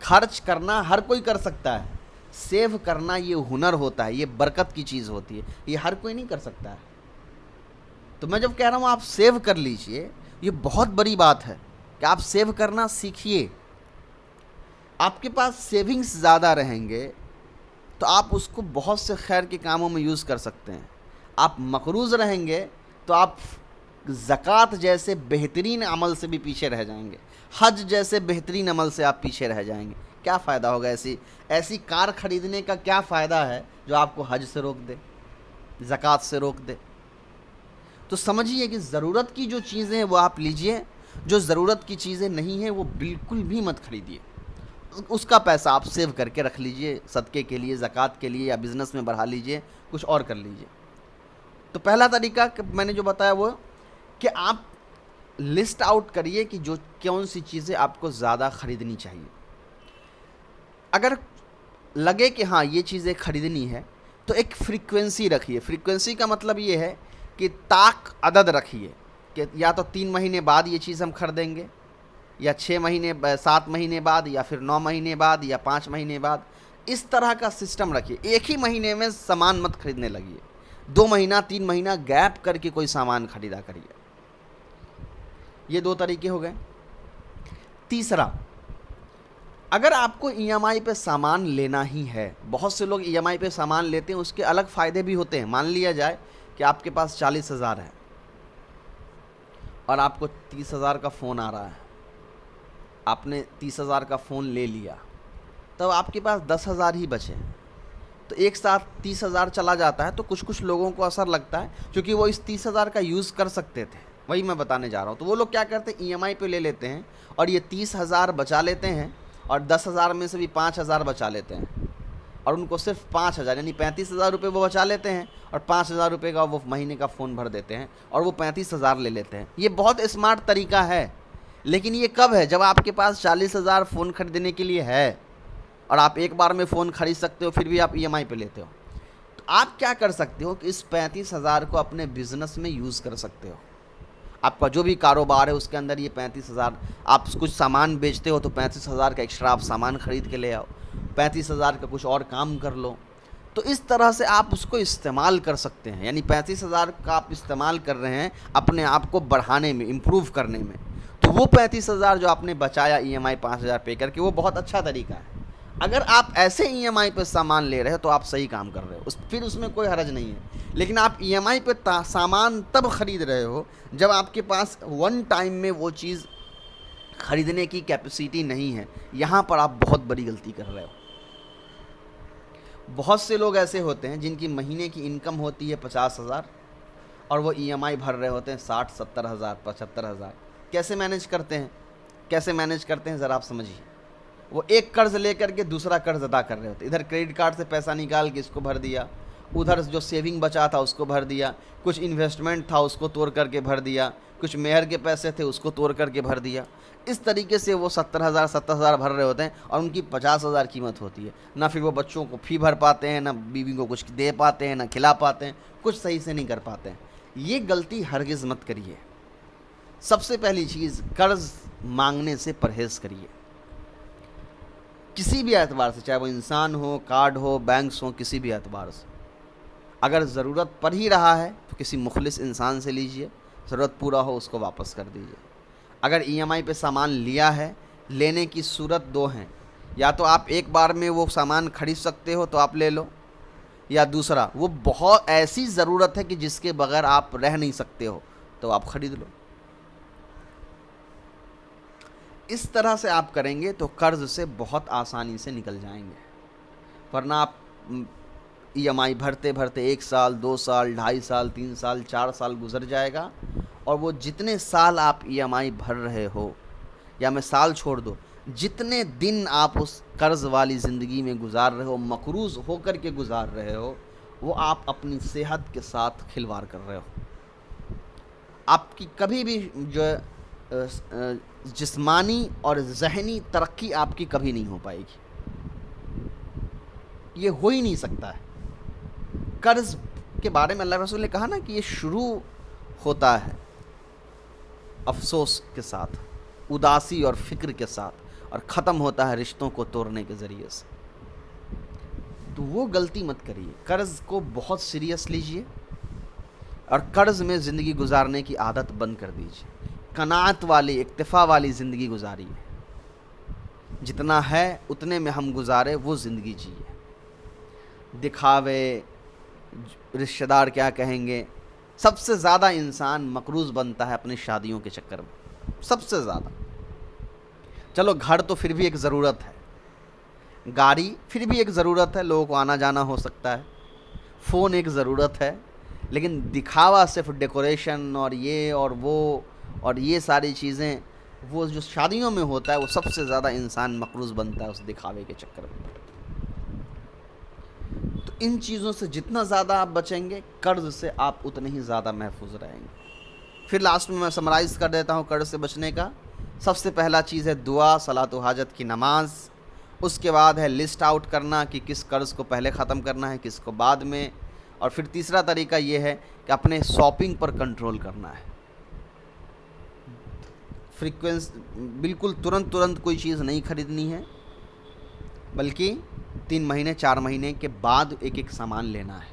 خرچ کرنا ہر کوئی کر سکتا ہے، سیو کرنا یہ ہنر ہوتا ہے، یہ برکت کی چیز ہوتی ہے، یہ ہر کوئی نہیں کر سکتا ہے۔ تو میں جب کہہ رہا ہوں آپ سیو کر لیجئے، یہ بہت بڑی بات ہے کہ آپ سیو کرنا سیکھیے۔ آپ کے پاس سیونگز زیادہ رہیں گے تو آپ اس کو بہت سے خیر کے کاموں میں یوز کر سکتے ہیں۔ آپ مقروض رہیں گے تو آپ زکوٰۃ جیسے بہترین عمل سے بھی پیچھے رہ جائیں گے، حج جیسے بہترین عمل سے آپ پیچھے رہ جائیں گے۔ کیا فائدہ ہوگا ایسی کار خریدنے کا؟ کیا فائدہ ہے جو آپ کو حج سے روک دے، زکوٰۃ سے روک دے؟ تو سمجھیے کہ ضرورت کی جو چیزیں ہیں وہ آپ لیجئے، جو ضرورت کی چیزیں نہیں ہیں وہ بالکل بھی مت خریدیے۔ اس کا پیسہ آپ سیو کر کے رکھ لیجئے، صدقے کے لیے، زکوٰۃ کے لیے، یا بزنس میں بڑھا لیجئے، کچھ اور کر لیجئے۔ تو پہلا طریقہ میں نے جو بتایا وہ کہ آپ لسٹ آؤٹ کریے کہ جو کون سی چیزیں آپ کو زیادہ خریدنی چاہیے۔ اگر لگے کہ ہاں یہ چیزیں خریدنی ہے تو ایک فریکوینسی رکھیے۔ فریکوینسی کا مطلب یہ ہے کہ طاق عدد رکھیے کہ یا تو 3 مہینے بعد یہ چیز ہم خریدیں گے، یا 6 مہینے 7 مہینے بعد، یا پھر 9 مہینے بعد، یا 5 مہینے بعد۔ اس طرح کا سسٹم رکھیے، ایک ہی مہینے میں سامان مت خریدنے لگیے، 2 مہینہ 3 مہینہ گیپ کر کے کوئی سامان خریدا کریے۔ یہ 2 طریقے ہو گئے۔ تیسرا، اگر آپ کو ای ایم آئی پہ سامان لینا ہی ہے، بہت سے لوگ ای ایم آئی پہ سامان لیتے ہیں، اس کے الگ فائدے بھی ہوتے ہیں۔ مان لیا جائے کہ آپ کے پاس 40,000 ہے اور آپ کو 30,000 کا فون آ رہا ہے، آپ نے 30,000 کا فون لے لیا، تب آپ کے پاس 10,000 ہی بچے، تو ایک ساتھ 30,000 چلا جاتا ہے، تو کچھ لوگوں کو اثر لگتا ہے کیونکہ وہ اس 30,000 کا یوز کر سکتے تھے۔ وہی میں بتانے جا رہا ہوں۔ تو وہ لوگ کیا کرتے ہیں، ای ایم آئی پہ لے لیتے ہیں اور یہ 30,000 بچا لیتے ہیں، اور 10,000 میں سے بھی 5,000 بچا لیتے ہیں، اور ان کو صرف 5,000 یعنی 35,000 روپے وہ بچا لیتے ہیں، اور 5,000 روپے کا وہ مہینے کا فون بھر دیتے ہیں، اور وہ 35,000 لے لیتے ہیں۔ یہ بہت اسمارٹ طریقہ ہے، لیکن یہ کب ہے؟ جب آپ کے پاس 40,000 فون خریدنے کے لیے ہے، اور آپ ایک بار میں فون خرید سکتے ہو، پھر بھی آپ ای ایم آئی پہ لیتے ہو۔ تو آپ کیا کر سکتے ہو کہ اس 35,000 کو اپنے بزنس میں یوز کر سکتے ہو۔ آپ کا جو بھی کاروبار ہے اس کے اندر یہ 35,000، آپ کچھ سامان بیچتے ہو تو 35,000 کا ایکسٹرا آپ سامان خرید کے لے آؤ، 35,000 کا کچھ اور کام کر لو۔ تو اس طرح سے آپ اس کو استعمال کر سکتے ہیں، یعنی 35,000 کا آپ استعمال کر رہے ہیں اپنے آپ کو بڑھانے میں، امپروو کرنے میں۔ تو وہ 35,000 جو آپ نے بچایا ای ایم آئی 5,000 پے کر کے، وہ بہت اچھا طریقہ ہے۔ اگر آپ ایسے ای ایم آئی پہ سامان لے رہے ہو تو آپ صحیح کام کر رہے ہو۔ پھر اس میں کوئی حرج نہیں ہے. لیکن آپ ای ایم آئی پہ سامان تب خرید رہے ہو جب آپ کے پاس ون ٹائم میں وہ چیز خریدنے کی کیپیسٹی نہیں ہے. یہاں پر آپ بہت بڑی غلطی کر رہے ہو. بہت سے لوگ ایسے ہوتے ہیں جن کی مہینے کی انکم ہوتی ہے 50,000 اور وہ ای ایم آئی بھر رہے ہوتے ہیں 60-70,000 75,000. کیسے مینیج کرتے ہیں ذرا آپ سمجھیے. وہ ایک قرض لے کر کے دوسرا قرض ادا کر رہے ہوتے ہیں. ادھر کریڈٹ کارڈ سے پیسہ نکال کے اس کو بھر دیا, ادھر جو سیونگ بچا تھا اس کو بھر دیا, کچھ انویسٹمنٹ تھا اس کو توڑ کر کے بھر دیا, کچھ مہر کے پیسے تھے اس کو توڑ کر کے بھر دیا. اس طریقے سے وہ 70,000 بھر رہے ہوتے ہیں اور ان کی 50,000 قیمت ہوتی ہے. نہ پھر وہ بچوں کو فی بھر پاتے ہیں, نہ بیوی کو کچھ دے پاتے ہیں, نہ کھلا پاتے ہیں, کچھ صحیح سے نہیں کر پاتے ہیں. یہ غلطی ہرگز مت کریے. سب سے پہلی چیز, قرض مانگنے سے پرہیز کریے. کسی بھی اعتبار سے, چاہے وہ انسان ہو, کارڈ ہو, بینکس ہوں, کسی بھی اعتبار سے. اگر ضرورت پڑ ہی رہا ہے تو کسی مخلص انسان سے لیجئے, ضرورت پورا ہو اس کو واپس کر دیجئے. اگر ای ایم آئی پہ سامان لیا ہے, لینے کی صورت دو ہیں. یا تو آپ ایک بار میں وہ سامان خرید سکتے ہو تو آپ لے لو, یا دوسرا وہ بہت ایسی ضرورت ہے کہ جس کے بغیر آپ رہ نہیں سکتے ہو تو آپ خرید لو. اس طرح سے آپ کریں گے تو قرض سے بہت آسانی سے نکل جائیں گے. ورنہ آپ ای ایم آئی بھرتے بھرتے 1 سال 2 سال 2.5 سال 3 سال 4 سال گزر جائے گا, اور وہ جتنے سال آپ ای ایم آئی بھر رہے ہو, یا میں سال چھوڑ دو, جتنے دن آپ اس قرض والی زندگی میں گزار رہے ہو, مقروض ہو کر کے گزار رہے ہو, وہ آپ اپنی صحت کے ساتھ کھلواڑ کر رہے ہو. آپ کی کبھی بھی جو جسمانی اور ذہنی ترقی آپ کی کبھی نہیں ہو پائے گی. یہ ہو ہی نہیں سکتا ہے. قرض کے بارے میں اللہ رسول نے کہا نا کہ یہ شروع ہوتا ہے افسوس کے ساتھ, اداسی اور فکر کے ساتھ, اور ختم ہوتا ہے رشتوں کو توڑنے کے ذریعے سے. تو وہ غلطی مت کریے. قرض کو بہت سیریس لیجئے اور قرض میں زندگی گزارنے کی عادت بند کر دیجئے. قناعت والی, اکتفا والی زندگی گزاریے. جتنا ہے اتنے میں ہم گزارے وہ زندگی جیے. دکھاوے, رشتہ دار کیا کہیں گے, سب سے زیادہ انسان مقروض بنتا ہے اپنی شادیوں کے چکر میں, سب سے زیادہ. چلو گھر تو پھر بھی ایک ضرورت ہے, گاڑی پھر بھی ایک ضرورت ہے, لوگوں کو آنا جانا ہو سکتا ہے, فون ایک ضرورت ہے, لیکن دکھاوا صرف ڈیکوریشن اور یہ اور وہ اور یہ ساری چیزیں, وہ جو شادیوں میں ہوتا ہے وہ سب سے زیادہ انسان مقروض بنتا ہے اس دکھاوے کے چکر میں. تو ان چیزوں سے جتنا زیادہ آپ بچیں گے, قرض سے آپ اتنے ہی زیادہ محفوظ رہیں گے. پھر لاسٹ میں سمرائز کر دیتا ہوں قرض سے بچنے کا. سب سے پہلا چیز ہے دعا, صلاۃ و حاجت کی نماز. اس کے بعد ہے لسٹ آؤٹ کرنا کہ کس قرض کو پہلے ختم کرنا ہے, کس کو بعد میں. اور پھر تیسرا طریقہ یہ ہے کہ اپنے شاپنگ پر کنٹرول کرنا ہے. بالکل ترنت کوئی چیز نہیں خریدنی ہے, بلکہ 3 مہینے 4 مہینے کے بعد ایک سامان لینا ہے.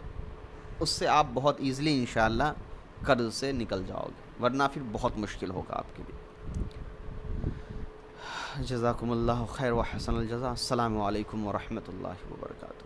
اس سے آپ بہت ایزلی انشاءاللہ قرض سے نکل جاؤ گے, ورنہ پھر بہت مشکل ہوگا آپ کے لیے. جزاکم اللہ خیر و حسن الجزا. السلام علیکم ورحمۃ اللہ وبرکاتہ.